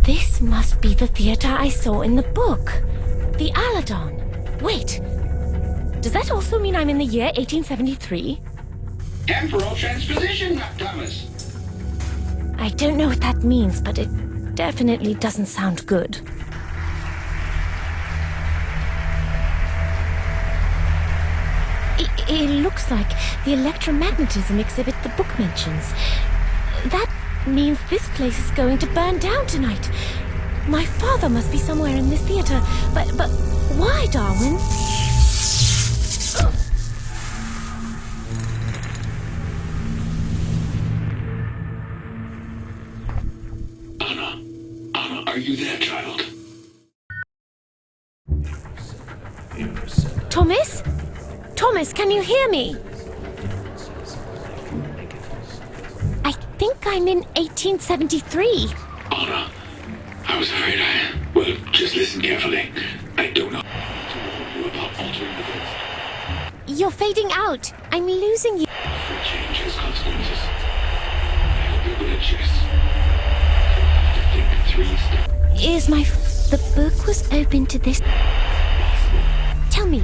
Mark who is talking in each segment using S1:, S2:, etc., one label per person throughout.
S1: This must be the theater I saw in the book. The Aladon. Wait. Does that also mean I'm in the year 1873?
S2: Temporal transposition, Thomas.
S1: I don't know what that means, but it definitely doesn't sound good. It looks like the electromagnetism exhibit the book mentions. That means this place is going to burn down tonight. My father must be somewhere in this theater. But why, Darwin?
S2: Anna, are you there, child?
S1: Thomas? Thomas, can you hear me? I think I'm in 1873.
S2: Anna, I was afraid well, just listen carefully. I don't know to warn you about altering the events.
S1: You're fading out. I'm losing you.
S2: Every change has consequences. I hope you're good at chess. You have to think 3 steps.
S1: The book was open to this. Tell me,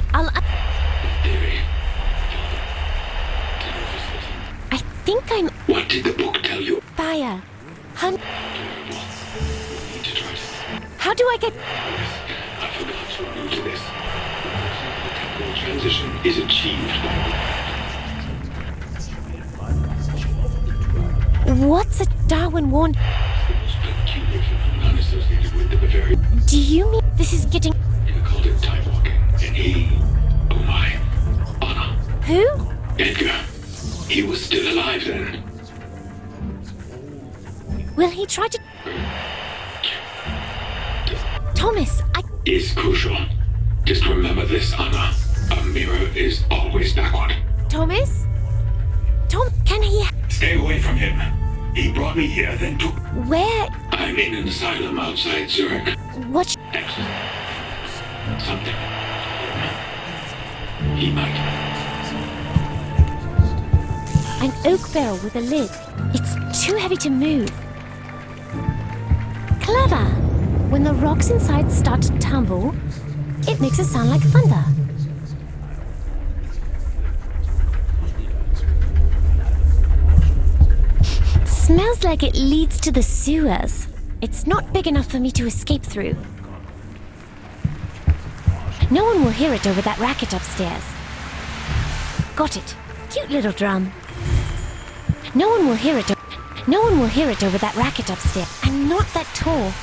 S2: Theory.
S1: I think I'm...
S2: What did the book tell you?
S1: Fire.
S2: Terrible. You need to try to...
S1: How do I get...
S2: I forgot you're new to this. The temporal transition is achieved by...
S1: What's a Darwin warn...
S2: The most peculiar phenomenon associated with the Bavarian.
S1: Do you mean this is getting...
S2: You called it time walking, and he... Oh my. Anna.
S1: Who?
S2: Edgar. He was still alive then.
S1: Will he try to... Thomas,
S2: Is crucial. Just remember this, Anna. A mirror is always backward.
S1: Thomas? Can he...
S2: Stay away from him. He brought me here, then took...
S1: Where...
S2: I'm in an asylum outside Zurich.
S1: What...
S2: Something. He might.
S1: An oak barrel with a lid. It's too heavy to move. Clever. When the rocks inside start to tumble, it makes a sound like thunder. Smells like it leads to the sewers. It's not big enough for me to escape through. No one will hear it over that racket upstairs. Got it. Cute little drum. No one will hear it over that racket upstairs. I'm not that tall.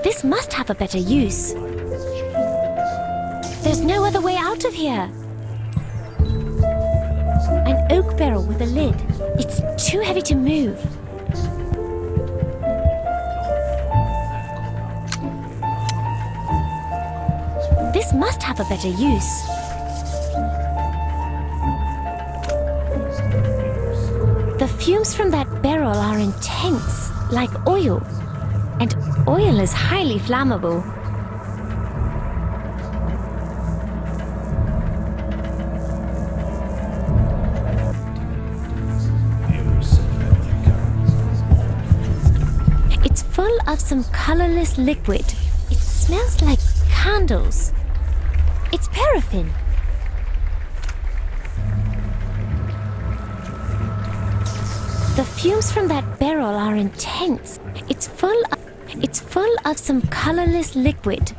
S1: This must have a better use. There's no other way out of here. An oak barrel with a lid. It's too heavy to move. This must have a better use. The fumes from that barrel are intense, like oil. And oil is highly flammable. It's full of some colorless liquid. It smells like candles. It's paraffin. The fumes from that barrel are intense. It's full of some colorless liquid.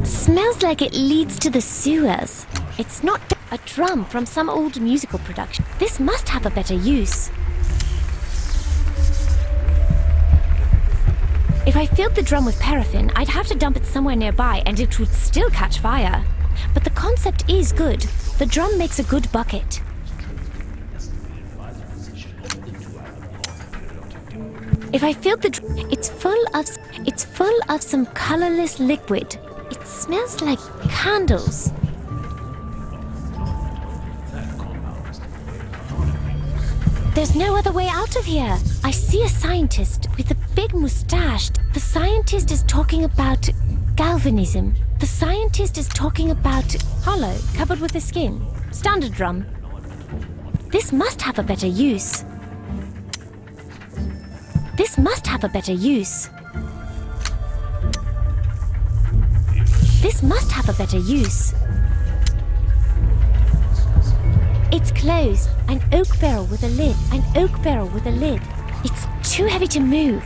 S1: Smells like it leads to the sewers. It's not a drum from some old musical production. This must have a better use. If I filled the drum with paraffin, I'd have to dump it somewhere nearby and it would still catch fire. But the concept is good. The drum makes a good bucket. If I filled the drum, it's full of some colorless liquid. It smells like candles. There's no other way out of here. I see a scientist with a big mustache. The scientist is talking about galvanism. The scientist is talking about hollow, covered with a skin. Standard drum. This must have a better use. This must have a better use. This must have a better use. It's closed. An oak barrel with a lid. An oak barrel with a lid. It's too heavy to move.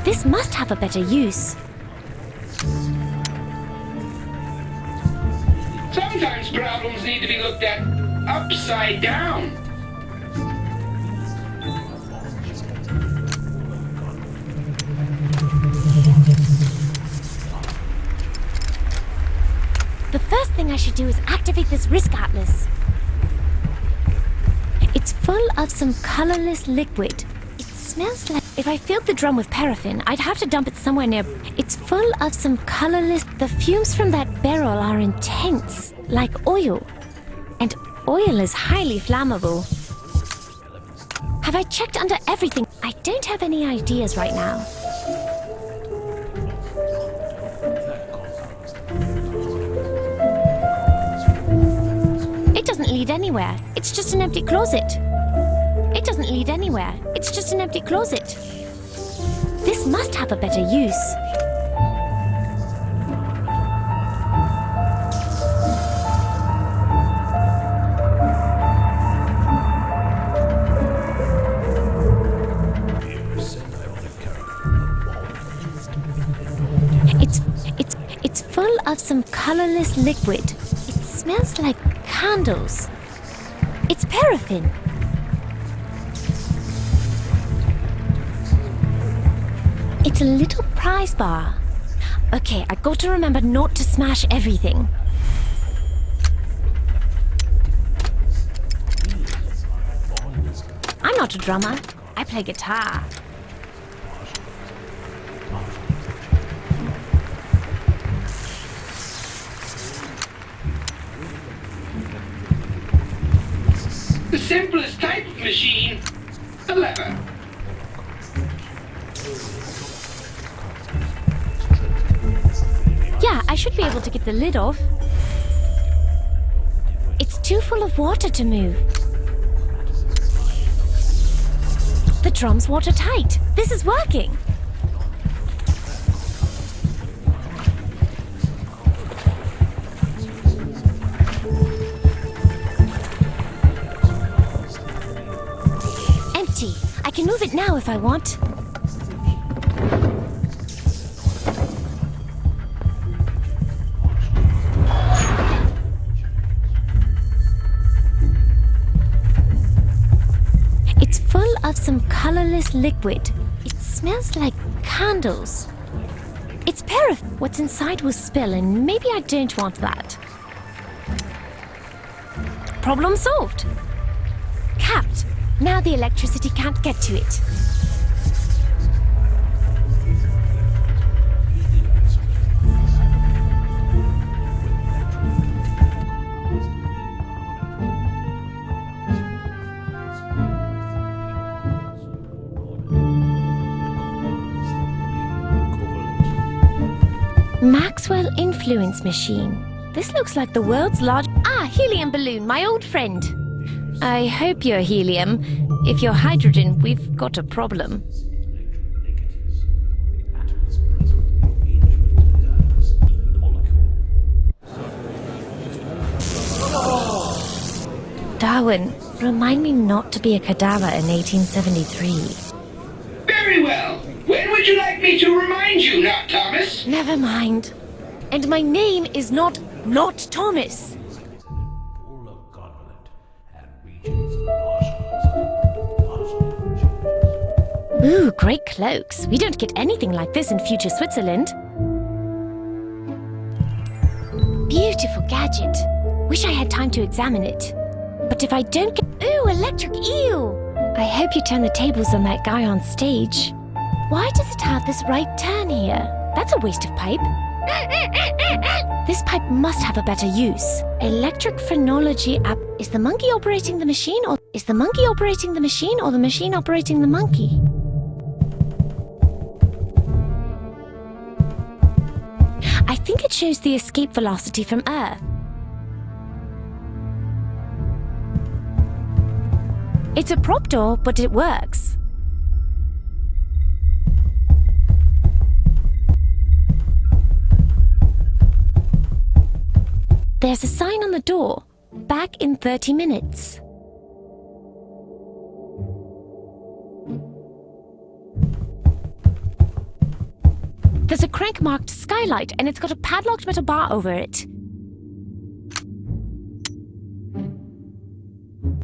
S1: This must have a better use.
S2: Sometimes problems need to be looked at upside down.
S1: The first thing I should do is activate this risk atlas. It's full of some colorless liquid. It smells like... If I filled the drum with paraffin, I'd have to dump it somewhere near... It's full of some colorless... The fumes from that barrel are intense, like oil. And oil is highly flammable. Have I checked under everything? I don't have any ideas right now. It doesn't lead anywhere. It's just an empty closet. It doesn't lead anywhere. It's just an empty closet. This must have a better use. It's full of some colorless liquid. It smells like candles. It's paraffin. It's a little prize bar. Okay, I got to remember not to smash everything. I'm not a drummer. I play guitar.
S2: The simplest type of machine, a lever.
S1: Yeah, I should be able to get the lid off. It's too full of water to move. The drum's watertight. This is working. Empty. I can move it now if I want. Of some colorless liquid. It smells like candles. It's paraffin. What's inside will spill, and maybe I don't want that. Problem solved. Capped. Now the electricity can't get to it. Maxwell Influence Machine. This looks like the world's largest... Ah, helium balloon, my old friend. I hope you're helium. If you're hydrogen, we've got a problem. Darwin, remind me not to be a cadaver in 1873.
S2: Very well. When would you like me to remind you, not Thomas?
S1: Never mind. And my name is not Thomas. Ooh, great cloaks. We don't get anything like this in future Switzerland. Beautiful gadget. Wish I had time to examine it. But if I don't get... Ooh, electric eel! I hope you turn the tables on that guy on stage. Why does it have this right turn here? That's a waste of pipe. This pipe must have a better use. Electric phrenology app. Is the monkey operating the machine, or is the monkey operating the machine, or the machine operating the monkey? think it shows the escape velocity from Earth. It's a prop door, but it works. There's a sign on the door. Back in 30 minutes. There's a crank-marked skylight, and it's got a padlocked metal bar over it.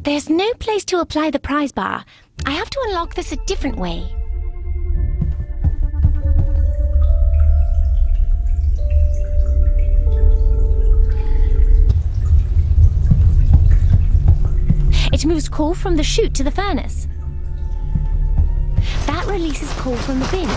S1: There's no place to apply the prize bar. I have to unlock this a different way. It moves coal from the chute to the furnace. That releases coal from the bin.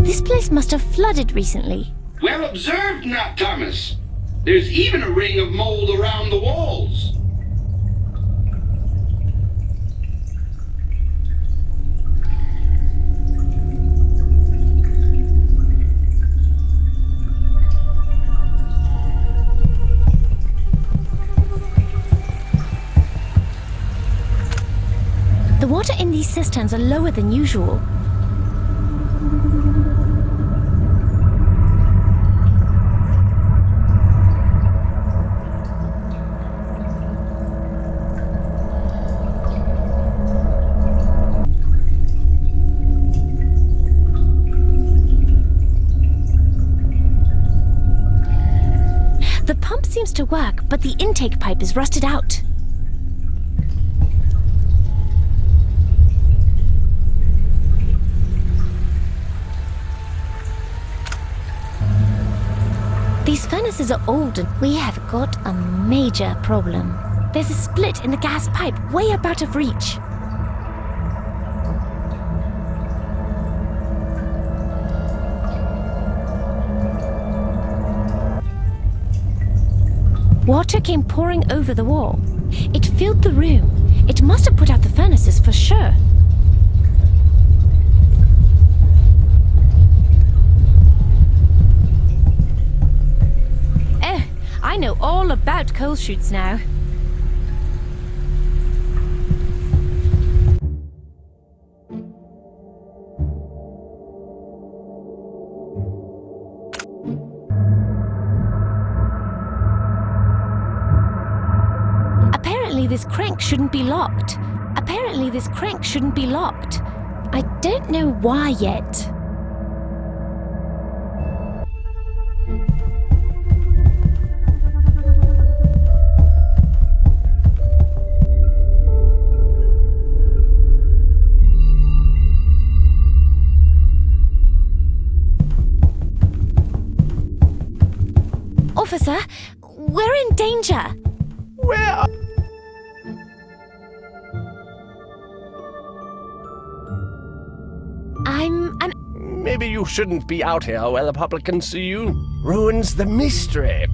S1: This place must have flooded recently.
S2: Well observed, Nat Thomas. There's even a ring of mold around the walls.
S1: The water in these cisterns are lower than usual. The pump seems to work, but the intake pipe is rusted out. These furnaces are old and we have got a major problem. There's a split in the gas pipe way up out of reach. Water came pouring over the wall. It filled the room. It must have put out the furnaces for sure. I know all about coal chutes now. Apparently this crank shouldn't be locked. I don't know why yet. Officer, we're in danger.
S3: Where are... Maybe you shouldn't be out here where the public can see you. Ruins the mystery.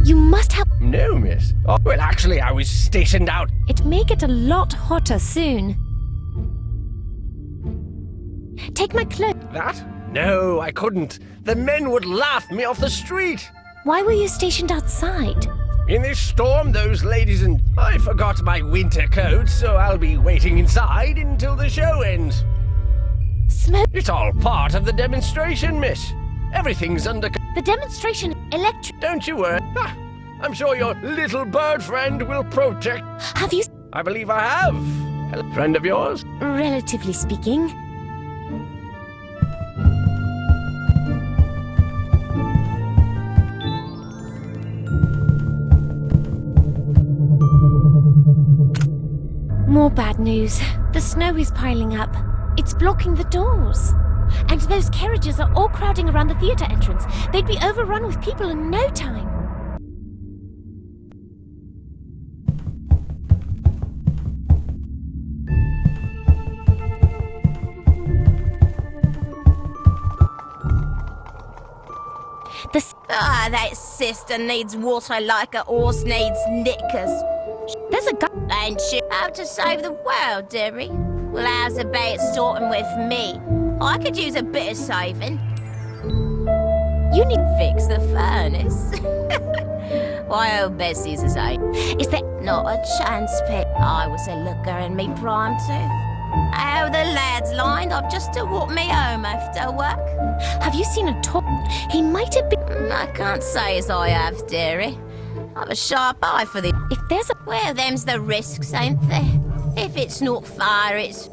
S1: You must have...
S3: No, miss. Oh, well, actually, I was stationed out...
S1: It may get a lot hotter soon. Take my cloak.
S3: That? No, I couldn't. The men would laugh me off the street.
S1: Why were you stationed outside?
S3: In this storm, those ladies and... I forgot my winter coat, so I'll be waiting inside until the show ends.
S1: Smoke...
S3: It's all part of the demonstration, miss. Everything's under...
S1: The demonstration... Electric...
S3: Don't you worry. Ah, I'm sure your little bird friend will protect...
S1: Have you...
S3: I believe I have. Hello, friend of yours?
S1: Relatively speaking. More bad news. The snow is piling up. It's blocking the doors. And those carriages are all crowding around the theatre entrance. They'd be overrun with people in no time.
S4: Ah, that sister needs water like a horse needs knickers.
S1: There's a guy.
S4: Ain't you out to save the world, dearie? Well, how's about starting with me? I could use a bit of saving.
S1: You need.
S4: Fix the furnace. Why, old Bessie's a say.
S1: Is there.
S4: Not a chance, Pip. I was a looker in me prime too. How the lads lined up just to walk me home after work.
S1: Have you seen a top? He might have been.
S4: I can't say as I have, dearie. I've a sharp eye for the...
S1: If there's a.
S4: Well, them's the risks, ain't there? If it's not fire, it's...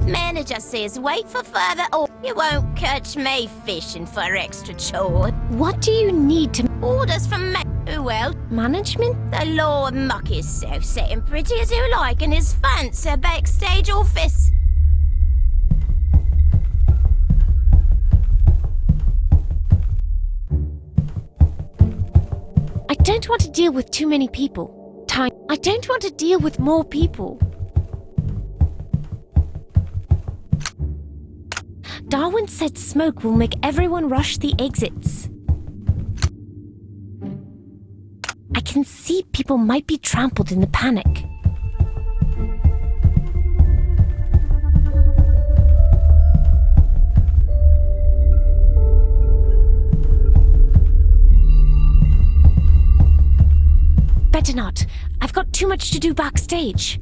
S4: Manager says wait for further or you won't catch me fishing for extra chore.
S1: What do you need to.
S4: Orders from me. Who else?
S1: Management?
S4: The Lord muck himself, setting pretty as you like in his fancy backstage office.
S1: I don't want to deal with too many people. Time. I don't want to deal with more people. Darwin said smoke will make everyone rush the exits. I can see people might be trampled in the panic. Better not. I've got too much to do backstage.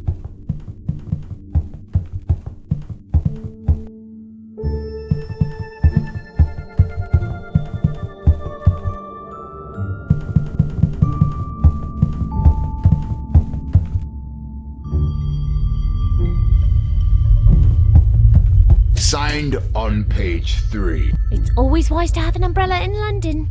S5: Signed on page 3.
S1: It's always wise to have an umbrella in London.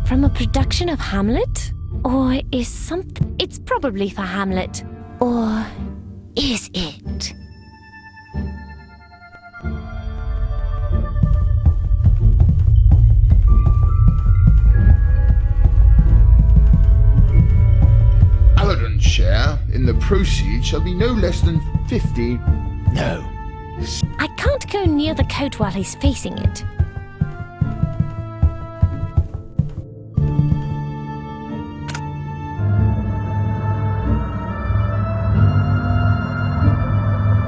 S1: From a production of Hamlet? Or is something... It's probably for Hamlet. Or is it?
S5: Aladdin's share in the proceeds shall be no less than 50... No.
S1: I can't go near the coat while he's facing it.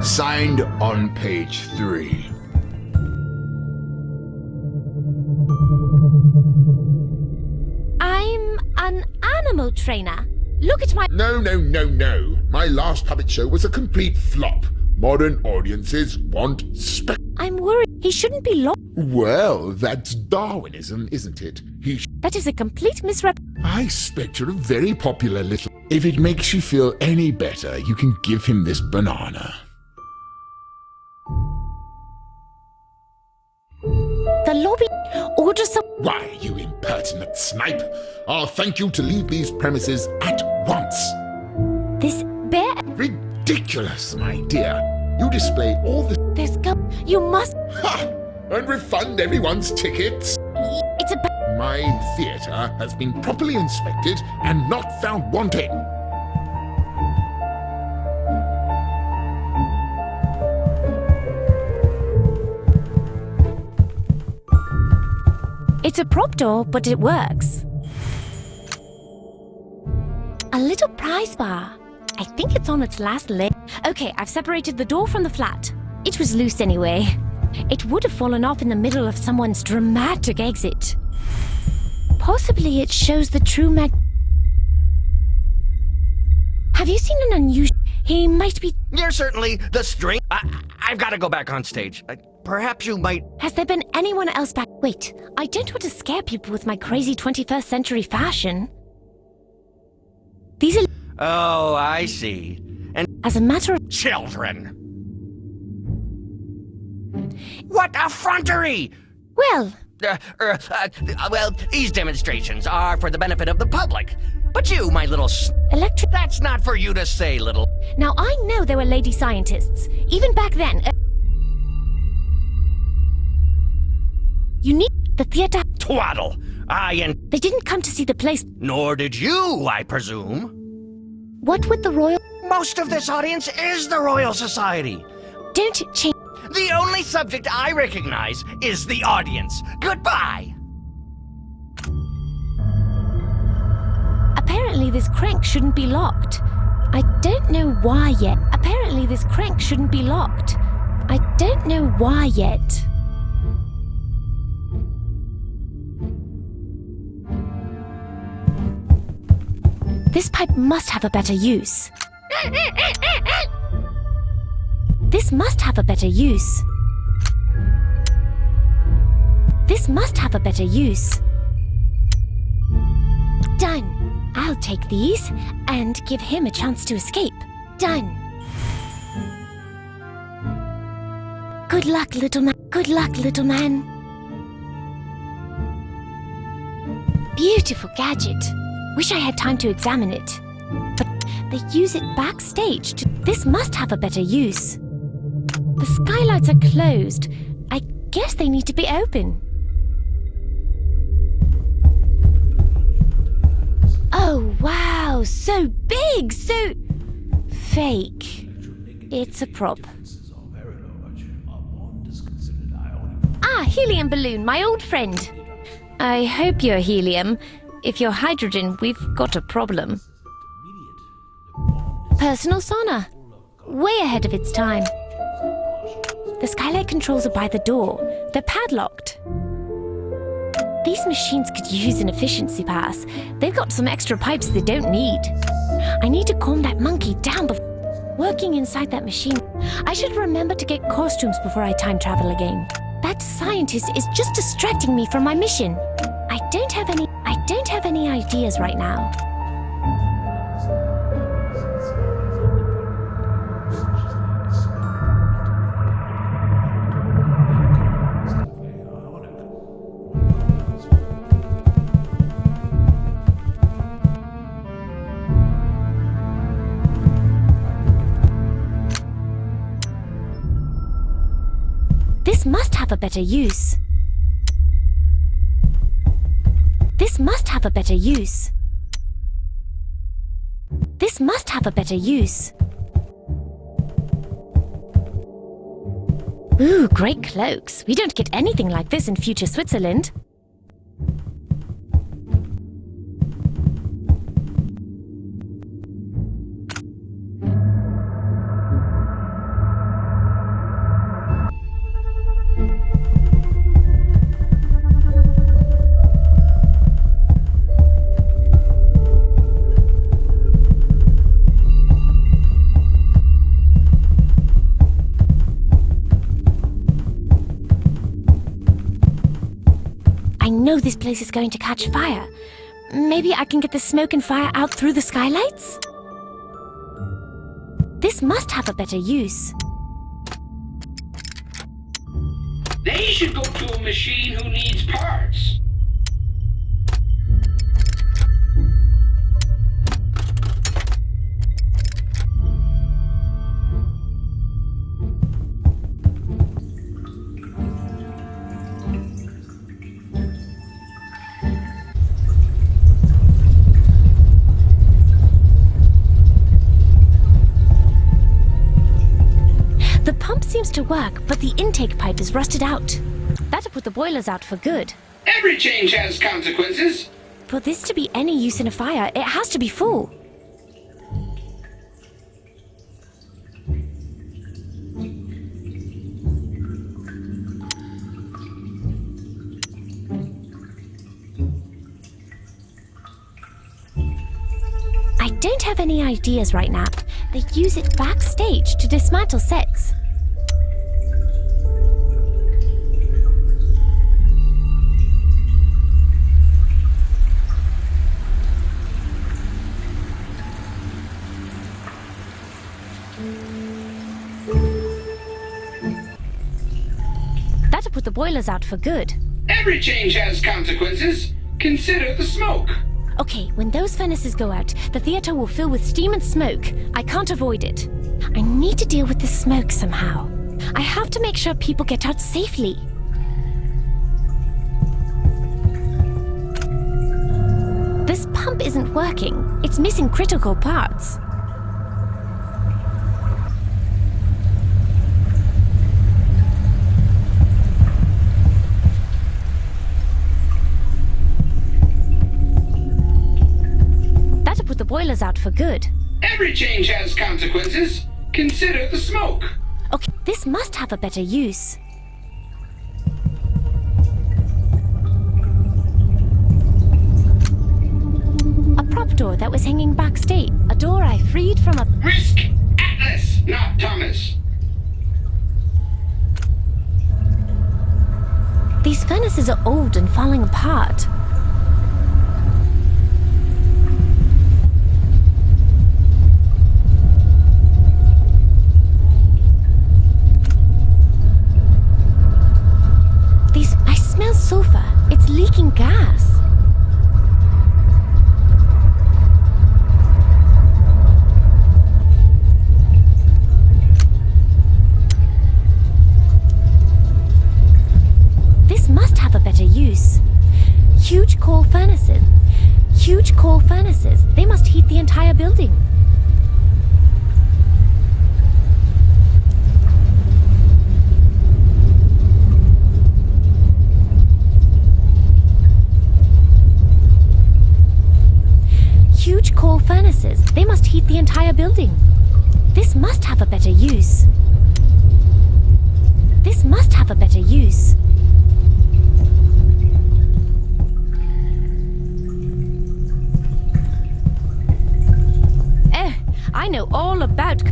S5: Signed on page 3.
S1: I'm an animal trainer. Look at my...
S5: No. My last puppet show was a complete flop. Modern audiences want
S1: I'm worried. He shouldn't be locked.
S5: Well, that's Darwinism, isn't it?
S1: That is a complete misrep...
S5: I expect you're a very popular little... If it makes you feel any better, you can give him this banana.
S1: The lobby orders some...
S5: Why, you impertinent snipe! I'll thank you to leave these premises at once.
S1: This bear...
S5: Ridiculous, my dear. You display all the...
S1: There's go... You must...
S5: Ha! And refund everyone's tickets.
S1: It's a...
S5: My theatre has been properly inspected and not found wanting.
S1: It's a prop door, but it works. A little prize bar. I think it's on its last leg. Okay, I've separated the door from the flat. It was loose anyway. It would have fallen off in the middle of someone's dramatic exit. Possibly it shows the true Have you seen an unusual... He might be...
S3: You're certainly the string. I've got to go back on stage. Perhaps you might...
S1: Has there been anyone else back? Wait, I don't want to scare people with my crazy 21st century fashion. These are...
S3: Oh, I see. And
S1: As a matter of...
S3: children. What effrontery!
S1: Well,
S3: Well, these demonstrations are for the benefit of the public. But you, my little
S1: electric...
S3: that's not for you to say, little...
S1: Now, I know there were lady scientists. Even back then... You need the theater...
S3: Twaddle!
S1: They didn't come to see the place.
S3: Nor did you, I presume.
S1: What would the royal...
S3: Most of this audience is the Royal Society.
S1: Don't change...
S3: The only subject I recognize is the audience. Goodbye!
S1: this crank shouldn't be locked. I don't know why yet. Apparently this crank shouldn't be locked. I don't know why yet. This pipe must have a better use. This must have a better use. This must have a better use. Done. I'll take these and give him a chance to escape. Done. Good luck, little man. Good luck, little man. Beautiful gadget. Wish I had time to examine it. But they use it backstage to... This must have a better use. The skylights are closed. I guess they need to be open. Oh, wow! So big! So... fake. It's a prop. Ah, helium balloon, my old friend. I hope you're helium. If you're hydrogen, we've got a problem. Personal sauna. Way ahead of its time. The skylight controls are by the door. They're padlocked. These machines could use an efficiency pass. They've got some extra pipes they don't need. I need to calm that monkey down before working inside that machine. I should remember to get costumes before I time travel again. That scientist is just distracting me from my mission. I don't have any ideas right now. This must have a better use. This must have a better use. This must have a better use. Ooh, great cloaks. We don't get anything like this in future Switzerland. I know this place is going to catch fire. Maybe I can get the smoke and fire out through the skylights? This must have a better use.
S6: They should go to a machine who needs parts.
S1: The pump seems to work, but the intake pipe is rusted out. Better put the boilers out for good.
S6: Every change has consequences.
S1: For this to be any use in a fire, it has to be full. I don't have any ideas right now. They use it backstage to dismantle sets. Better put the boilers out for good.
S6: Every change has consequences. Consider the smoke.
S1: Okay, when those furnaces go out, the theater will fill with steam and smoke. I can't avoid it. I need to deal with the smoke somehow. I have to make sure people get out safely. This pump isn't working. It's missing critical parts. boiler's out for good.
S6: Every change has consequences. Consider the smoke.
S1: Okay, this must have a better use. A prop door that was hanging backstage. A door I freed from a...
S6: Risk Atlas, not Thomas.
S1: These furnaces are old and falling apart. I smell sulfur. It's leaking gas. This must have a better use. Huge coal furnaces. Huge coal furnaces. They must heat the entire building. Huge coal furnaces. They must heat the entire building. This must have a better use. This must have a better use. I know all about...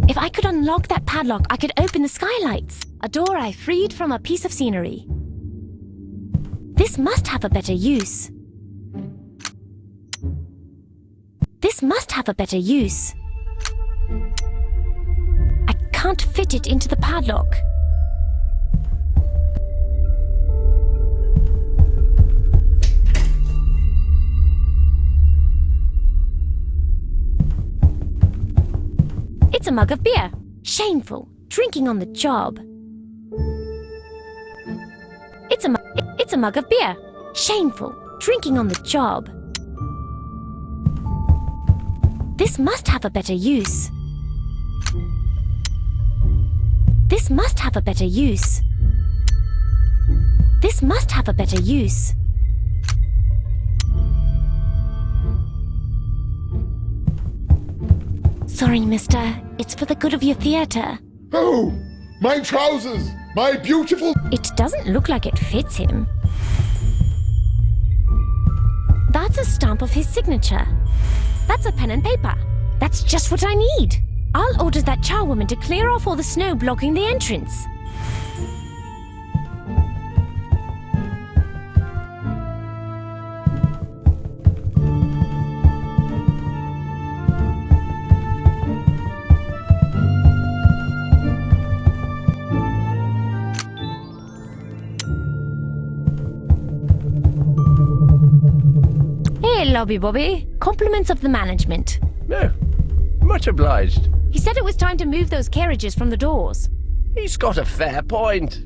S1: If I could unlock that padlock, I could open the skylights. A door I freed from a piece of scenery. This must have a better use. This must have a better use. I can't fit it into the padlock. It's a mug of beer. Shameful. Drinking on the job. It's a mug of beer. Shameful. Drinking on the job. This must have a better use. This must have a better use. This must have a better use. Sorry, mister. It's for the good of your theater.
S5: Oh, my trousers! My beautiful...
S1: It doesn't look like it fits him. That's a stamp of his signature. That's a pen and paper. That's just what I need. I'll order that charwoman to clear off all the snow blocking the entrance. Hey, Lobby Bobby. Compliments of the management.
S3: No, much obliged.
S1: He said it was time to move those carriages from the doors.
S3: He's got a fair point.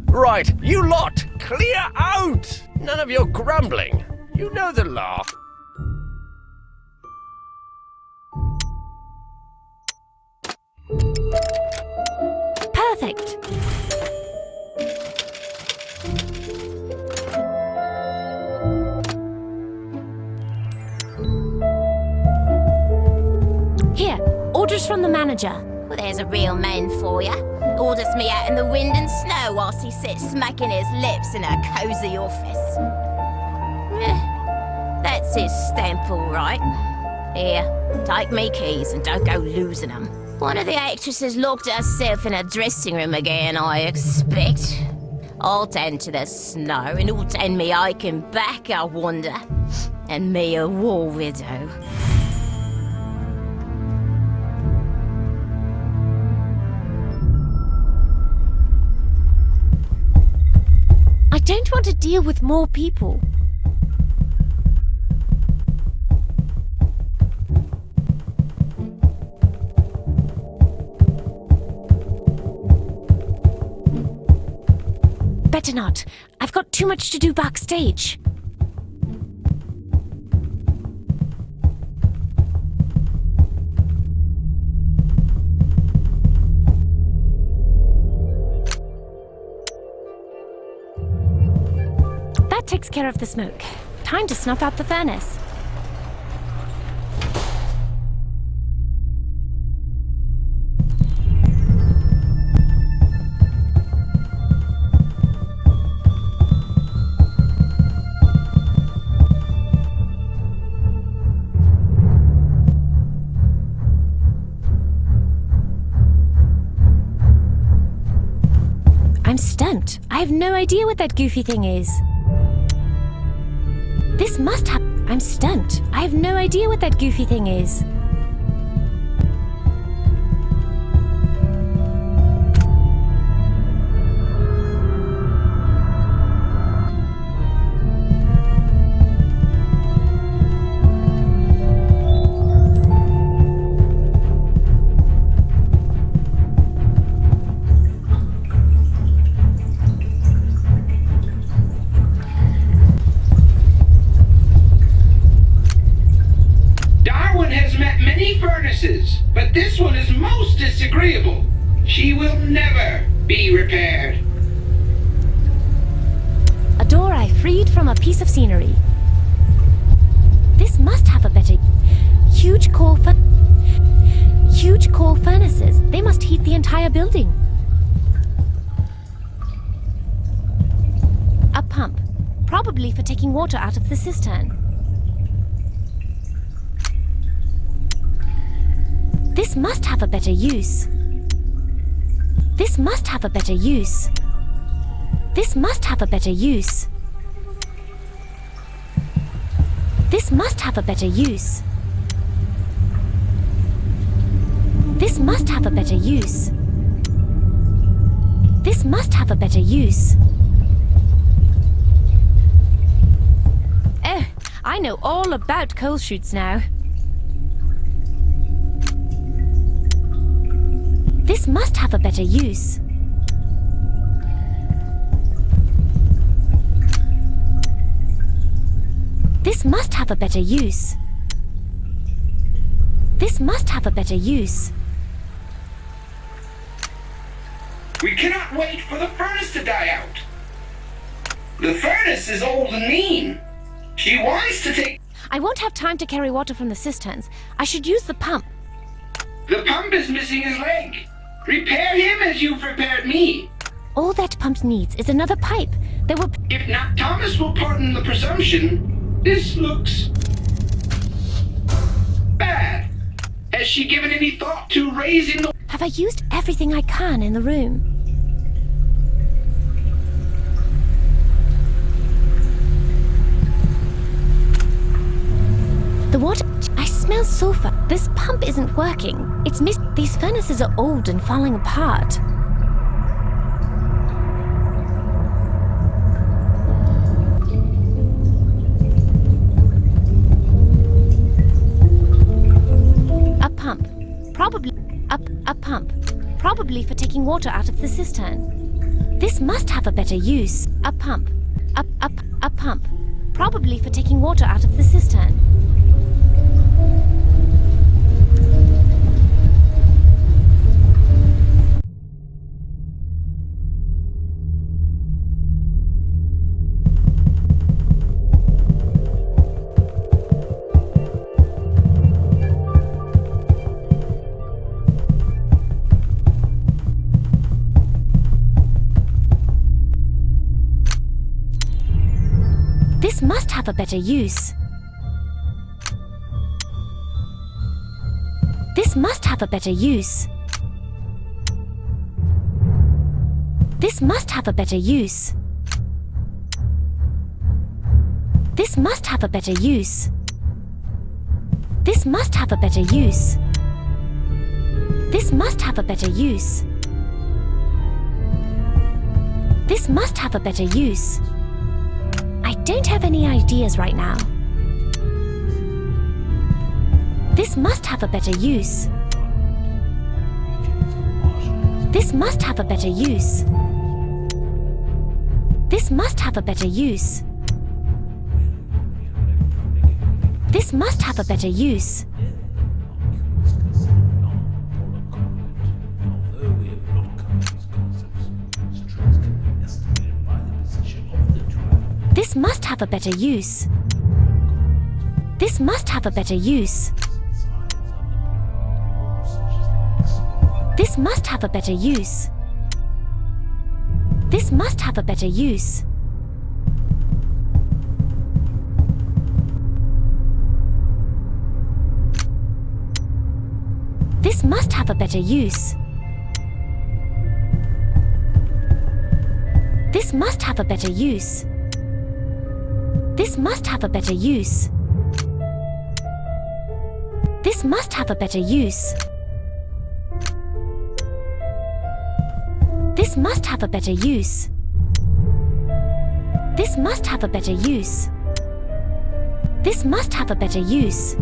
S3: Right, you lot, clear out! None of your grumbling. You know the law.
S1: Perfect. Here, orders from the manager.
S4: Well, there's a real man for you. Orders me out in the wind and snow whilst he sits smacking his lips in a cosy office. That's his stamp, all right. Here, take me keys and don't go losing them. One of the actresses locked herself in a dressing room again, I expect. I'll tend to the snow and who'll tend me aching back, I wonder. And me a war widow.
S1: I don't want to deal with more people. Better not. I've got too much to do backstage. That takes care of the smoke. Time to snuff out the furnace. I'm stumped. I have no idea what that goofy thing is. This must have... I'm stumped. I have no idea what that goofy thing is.
S6: But this one is most disagreeable. She will never be repaired.
S1: A door I freed from a piece of scenery. This must have a better... Huge coal furnaces. They must heat the entire building. A pump. Probably for taking water out of the cistern. This must have a better use. This must have a better use. This must have a better use. This must have a better use. This must have a better use. This must have a better use. Oh, I know all about coal chutes now. This must have a better use. This must have a better use. This must have a better use.
S6: We cannot wait for the furnace to die out. The furnace is old and mean. She wants to take...
S1: I won't have time to carry water from the cisterns. I should use the pump.
S6: The pump is missing his leg. Repair him as you've repaired me.
S1: All that pump needs is another pipe. There will...
S6: If not, Thomas will pardon the presumption. This looks... bad. Has she given any thought to raising the...
S1: Have I used everything I can in the room? The water... I smell sulfur. This pump isn't working. It's These furnaces are old and falling apart. A pump. Probably... A pump. Probably for taking water out of the cistern. This must have a better use. A pump. A pump. Probably for taking water out of the cistern. This must have a better use. This must have a better use. This must have a better use. This must have a better use. This must have a better use. This must have a better use. This must have a better use. I don't have any ideas right now. This must have a better use. This must have a better use. This must have a better use. This must have a better use. This This must have a better use. This must have a better use. This must have a better use. This must have a better use. This must have a better use. This must have a better use. This must have a better use. This must have a better use. This must have a better use. This must have a better use. This must have a better use.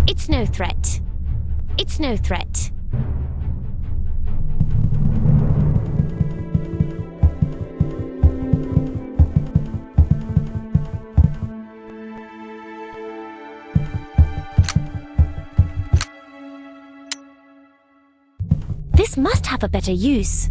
S1: It's no threat. It's no threat. This must have a better use.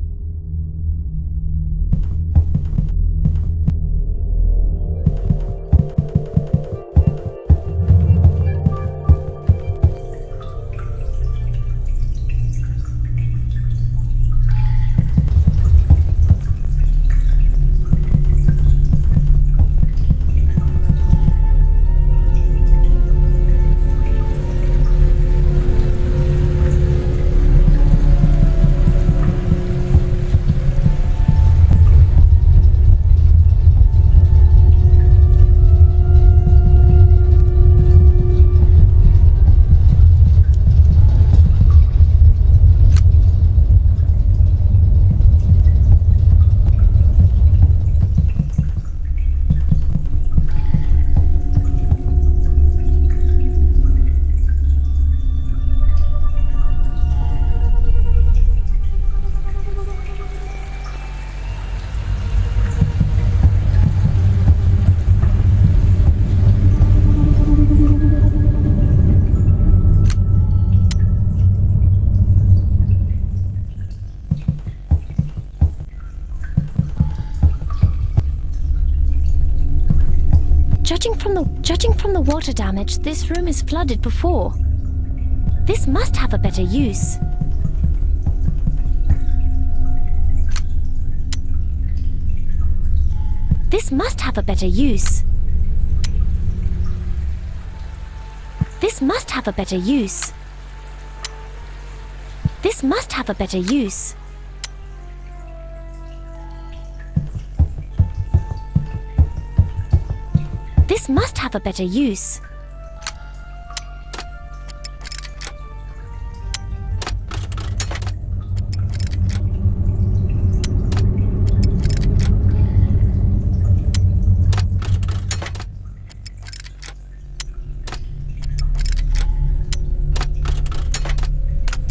S1: Judging from the water damage, this room is flooded before. This must have a better use. This must have a better use. This must have a better use. This must have a better use. This must have a better use.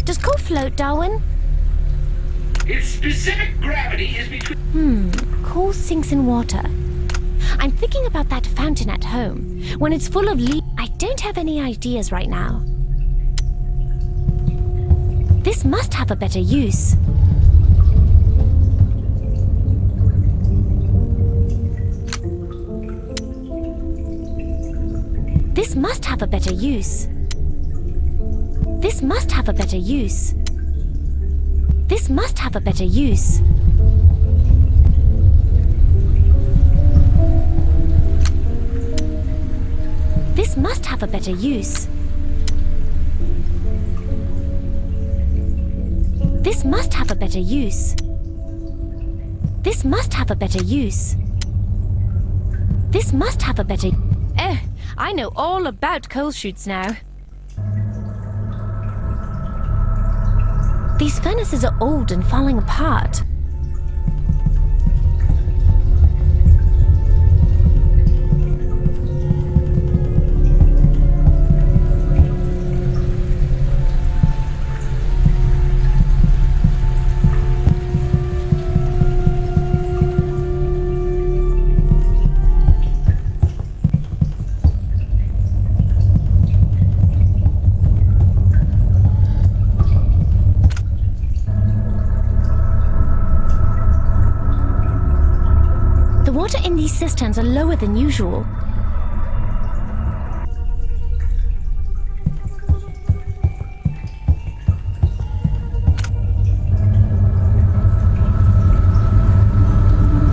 S1: Does coal float, Darwin?
S6: Its specific gravity is between...
S1: Coal sinks in water. I'm thinking about that fountain at home. When it's full of leaves, I don't have any ideas right now. This must have a better use. This must have a better use. This must have a better use. This must have a better use. This must have a better use. This must have a better use. This must have a better use. This must have a better... Oh, I know all about coal chutes now. These furnaces are old and falling apart. The water in these cisterns are lower than usual.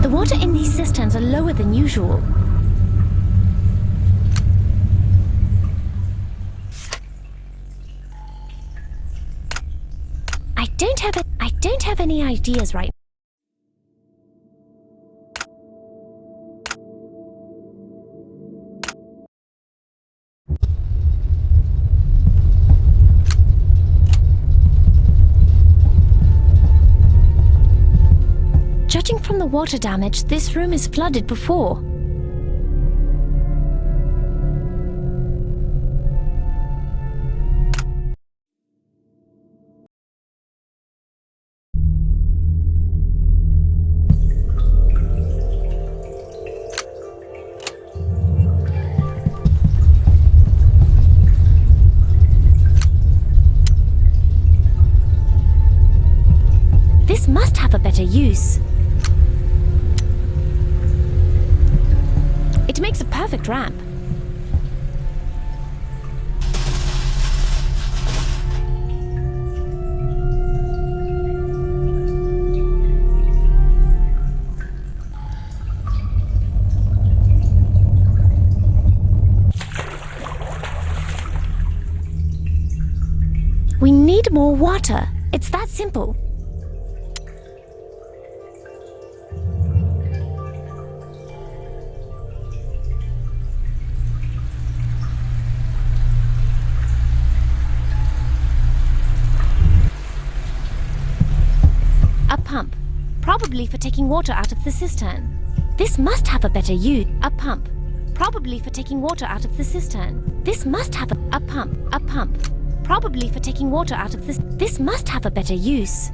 S1: The water in these cisterns are lower than usual. I don't have any ideas right now. Judging from the water damage, this room is flooded before. This must have a better use. It makes a perfect ramp. We need more water. It's that simple. A pump, probably for taking water out of the cistern. This must have a better use. A pump, probably for taking water out of the cistern. This must have a pump, probably for taking water out of this. This must have a better use.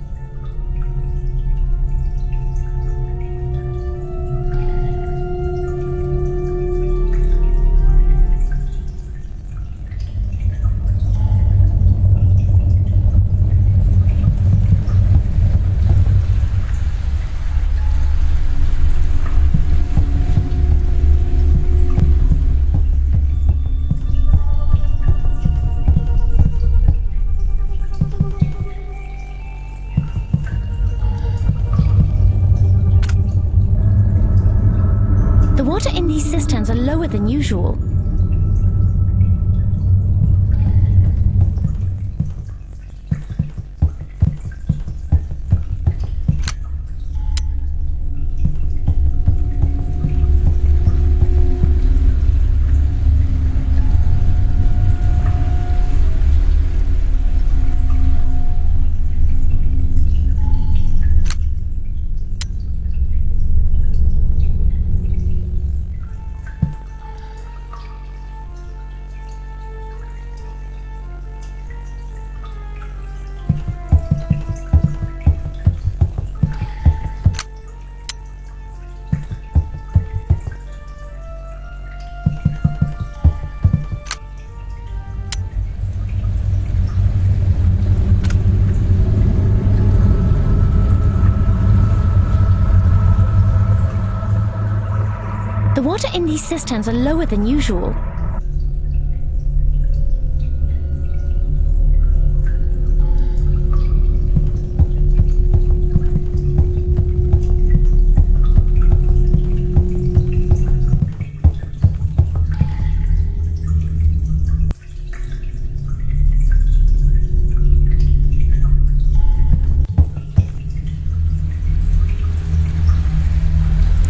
S1: The water in these cisterns are lower than usual. The water in these cisterns are lower than usual.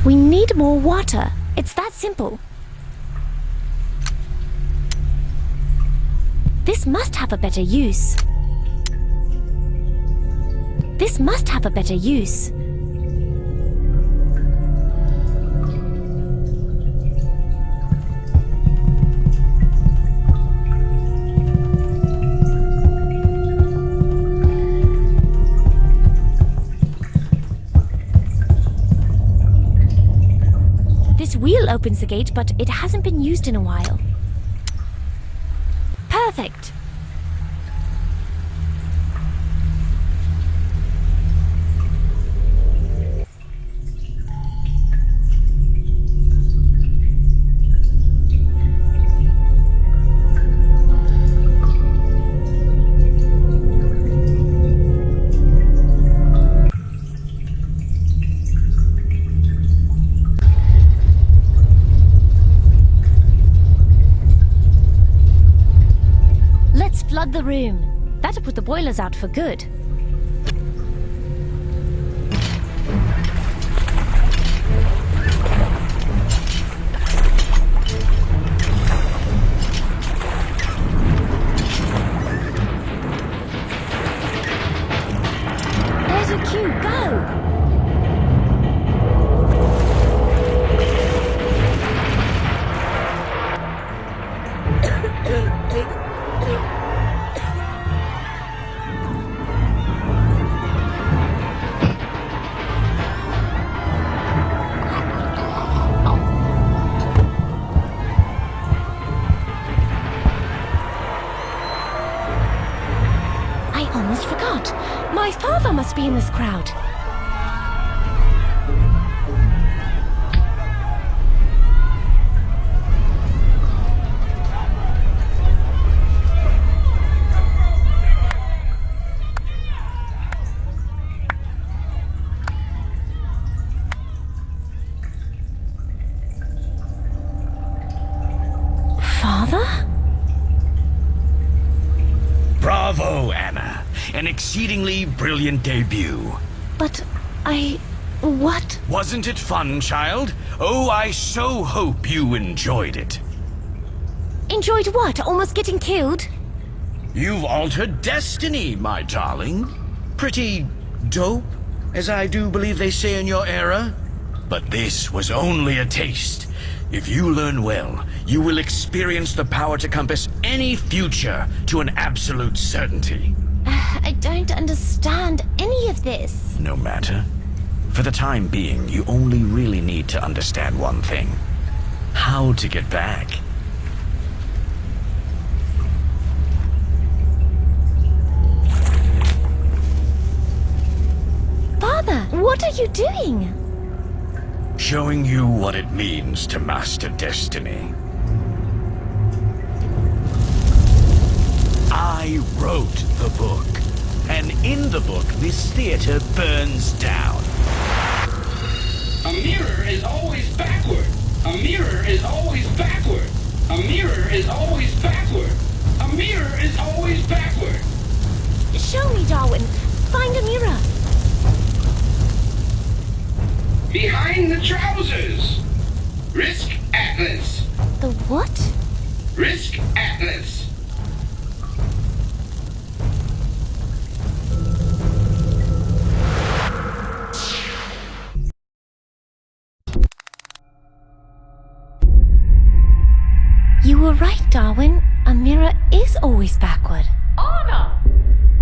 S1: We need more water. It's that simple. This must have a better use. This must have a better use. This wheel opens the gate, but it hasn't been used in a while. Perfect! flood the room. That'll put the boilers out for good. There's a queue, go! I almost forgot. My father must be in this crowd. Father?
S7: Bravo, Anna. An exceedingly brilliant debut.
S1: But what?
S7: Wasn't it fun, child? Oh, I so hope you enjoyed it.
S1: Enjoyed what? Almost getting killed?
S7: You've altered destiny, my darling. Pretty dope, as I do believe they say in your era. But this was only a taste. If you learn well, you will experience the power to compass any future to an absolute certainty.
S1: I don't understand any of this.
S7: No matter. For the time being, you only really need to understand one thing. How to get back.
S1: Father, what are you doing?
S7: Showing you what it means to master destiny. I wrote the book, and in the book, this theater burns down.
S6: A mirror is always backward. A mirror is always backward. A mirror is always backward. A mirror is always backward.
S1: Show me, Darwin. Find a mirror.
S6: Behind the trousers. Risk Atlas.
S1: The what?
S6: Risk Atlas.
S1: You were right, Darwin. A mirror is always backward.
S8: Anna!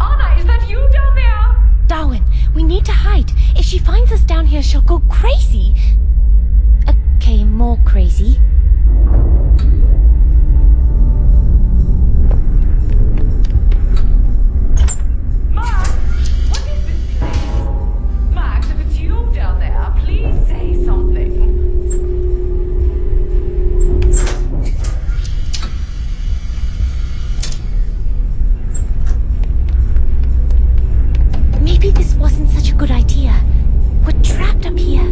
S8: Anna, is that you down there?
S1: Darwin, we need to hide. If she finds us down here, she'll go crazy. Okay, more crazy.
S8: Max! What is this place? Max, if it's you down there, please say something.
S1: Maybe this wasn't such a good idea. We're trapped up here.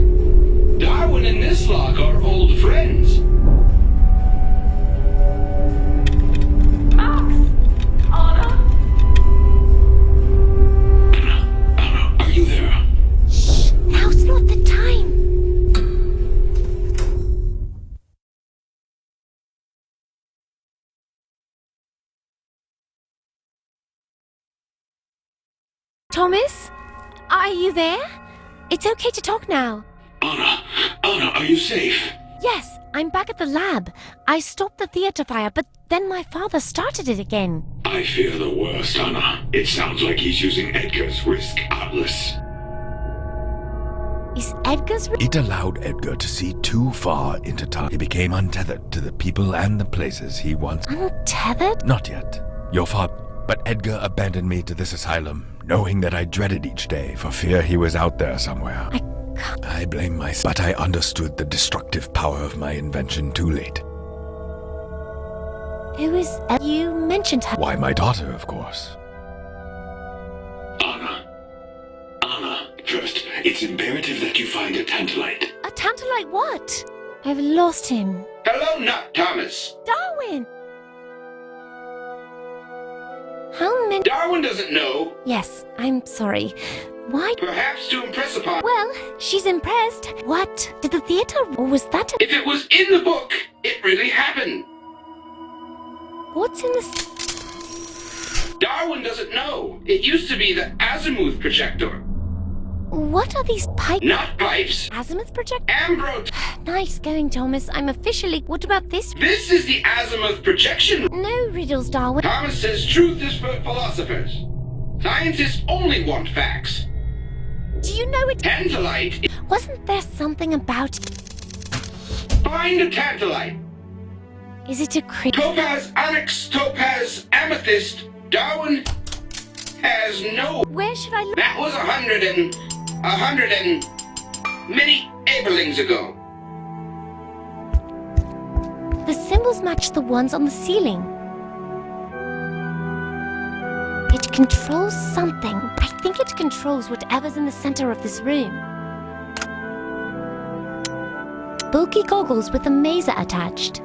S6: Darwin and this lock are old friends.
S8: Max! Anna?
S2: Anna, are you there?
S1: Shh! Now's not the time. Thomas? Are you there? It's okay to talk now.
S2: Anna, are you safe?
S1: Yes, I'm back at the lab. I stopped the theater fire, but then my father started it again.
S2: I fear the worst, Anna. It sounds like he's using Edgar's Risk Atlas.
S1: Is Edgar's...
S9: It allowed Edgar to see too far into time. He became untethered to the people and the places he once...
S1: Untethered?
S9: Not yet. Your father... But Edgar abandoned me to this asylum, knowing that I dreaded each day for fear he was out there somewhere. I blame myself, but I understood the destructive power of my invention too late.
S1: Who is... You mentioned her.
S9: Why, my daughter, of course.
S2: Anna, first, it's imperative that you find a tantalite.
S1: A tantalite what? I've lost him.
S6: Hello, Nut Thomas.
S1: Darwin! How many...
S6: Darwin doesn't know.
S1: Yes, I'm sorry. Why?
S6: Perhaps to impress upon...
S1: Well, she's impressed. What? Did the theater... or was that a...
S6: If it was in the book, it really happened.
S1: What's in this...
S6: Darwin doesn't know. It used to be the azimuth projector.
S1: What are these pipes?
S6: Not pipes.
S1: Azimuth projector?
S6: Ambrose.
S1: Nice going, Thomas. I'm officially... What about this?
S6: This is the azimuth projection.
S1: No riddles, Darwin.
S6: Thomas says truth is for philosophers. Scientists only want facts.
S1: Do you know it?
S6: Tantalite.
S1: Wasn't there something about...
S6: Find a tantalite.
S1: Is it a
S6: Topaz, onyx, topaz, amethyst. Darwin has no...
S1: Where should I look?
S6: That was 100 and many Abelings ago.
S1: The symbols match the ones on the ceiling. It controls something. I think it controls whatever's in the center of this room. Bulky goggles with a mazer attached.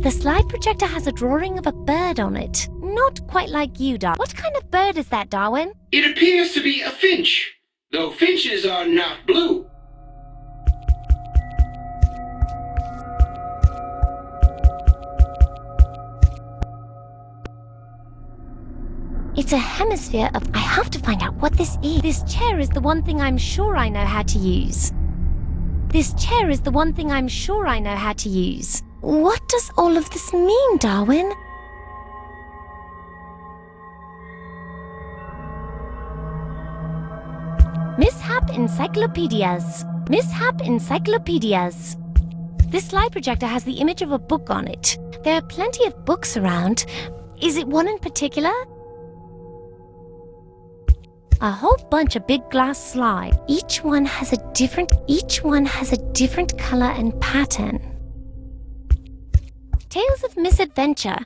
S1: The slide projector has a drawing of a bird on it. Not quite like you, Darwin. What kind of bird is that, Darwin?
S6: It appears to be a finch, though finches are not blue.
S1: It's a hemisphere of... I have to find out what this is. This chair is the one thing I'm sure I know how to use. This chair is the one thing I'm sure I know how to use. What does all of this mean, Darwin? Mishap encyclopedias. Mishap encyclopedias. This slide projector has the image of a book on it. There are plenty of books around. Is it one in particular? A whole bunch of big glass slides. Each one has a different color and pattern. Tales of Misadventure.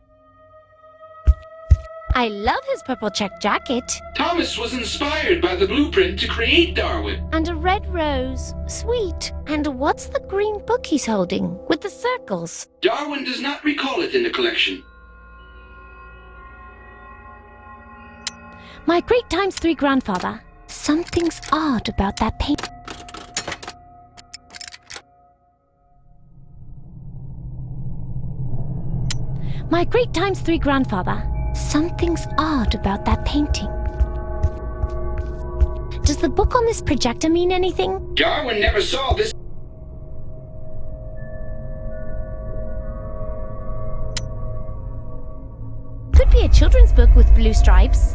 S1: I love his purple check jacket.
S6: Thomas was inspired by the blueprint to create Darwin.
S1: And a red rose. Sweet. And what's the green book he's holding with the circles?
S6: Darwin does not recall it in the collection.
S1: My great ×3 grandfather. Something's odd about that paint. My great ×3 grandfather. Something's odd about that painting. Does the book on this projector mean anything?
S6: Darwin never saw this.
S1: Could be a children's book with blue stripes.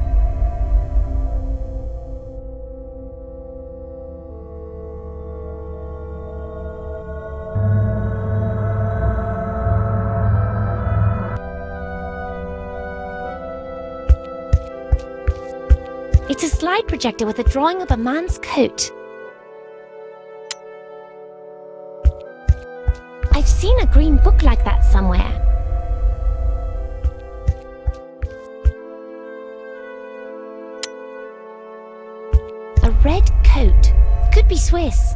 S1: It's a slide projector with a drawing of a man's coat. I've seen a green book like that somewhere. A red coat. Could be Swiss.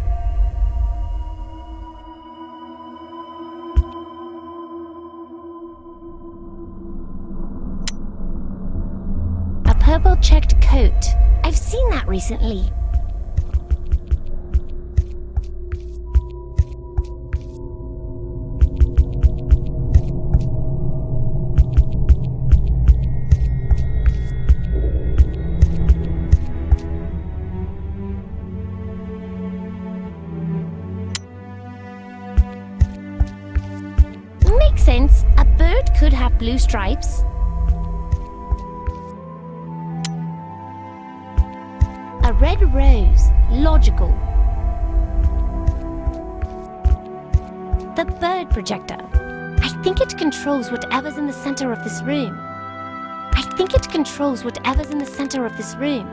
S1: Purple checked coat. I've seen that recently. Makes sense. A bird could have blue stripes. A red rose. Logical. The bird projector. I think it controls whatever's in the center of this room. I think it controls whatever's in the center of this room.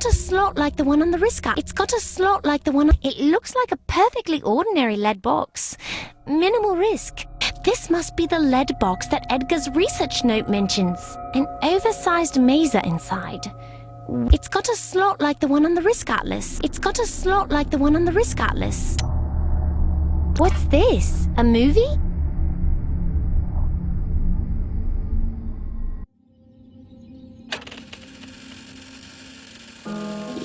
S1: got a slot like the one on the risk app. It's got a slot like the one. It looks like a perfectly ordinary lead box. Minimal risk. This must be the lead box that Edgar's research note mentions. An oversized mazer inside. It's got a slot like the one on the risk atlas. It's got a slot like the one on the risk atlas. What's this? A movie?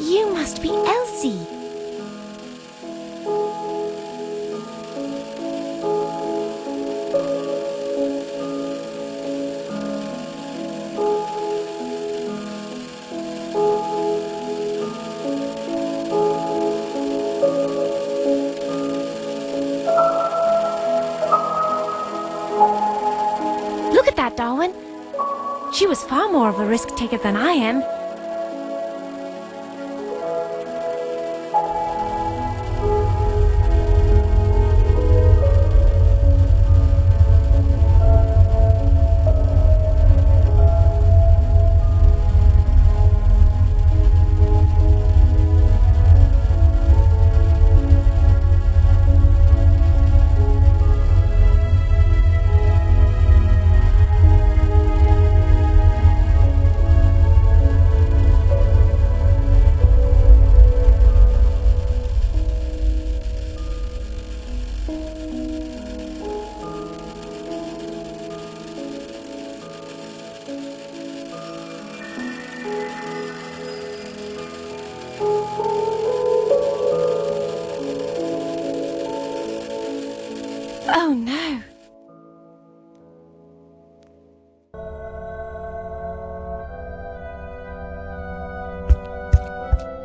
S1: You must be Elsie. Look at that, Darwin. She was far more of a risk taker than I am. Oh no.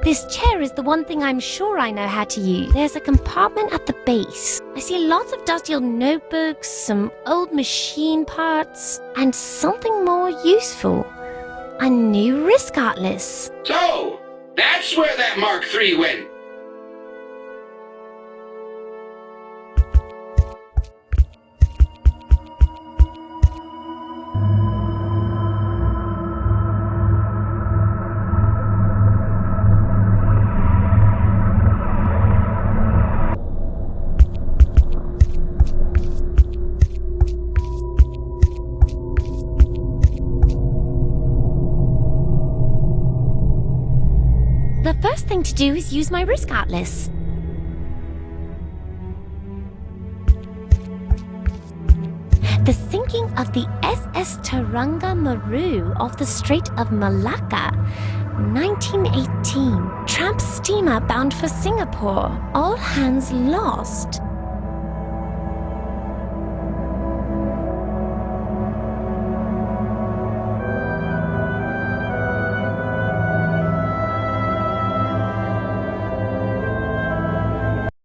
S1: This chair is the one thing I'm sure I know how to use. There's a compartment at the base. I see lots of dusty old notebooks, some old machine parts, and something more useful. A new risk atlas.
S6: So, that's where that Mark III went.
S1: The first thing to do is use my risk atlas. The sinking of the SS Taranga Maru off the Strait of Malacca, 1918. Tramp steamer bound for Singapore. All hands lost.